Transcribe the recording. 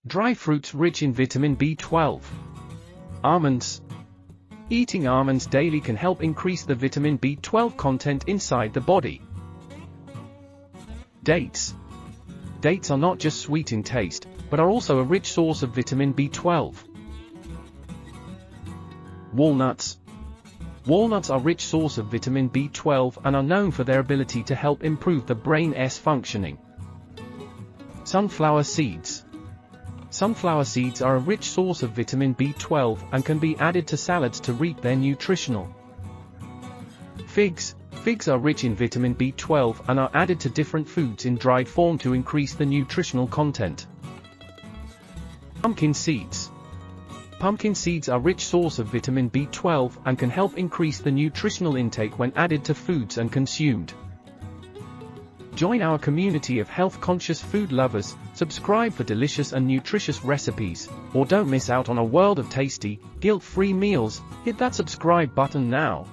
Dry fruits rich in vitamin B12. Almonds. Eating almonds daily can help increase the vitamin B12 content inside the body. Dates. Dates are not just sweet in taste, but are also a rich source of vitamin B12. Walnuts. Walnuts are a rich source of vitamin B12 and are known for their ability to help improve the brain's functioning. Sunflower seeds. Sunflower seeds are a rich source of vitamin B12 and can be added to salads to reap their nutritional. Figs. Figs are rich in vitamin B12 and are added to different foods in dried form to increase the nutritional content. Pumpkin seeds. Pumpkin seeds are a rich source of vitamin B12 and can help increase the nutritional intake when added to foods and consumed. Join our community of health-conscious food lovers, subscribe for delicious and nutritious recipes, or don't miss out on a world of tasty, guilt-free meals. Hit that subscribe button now.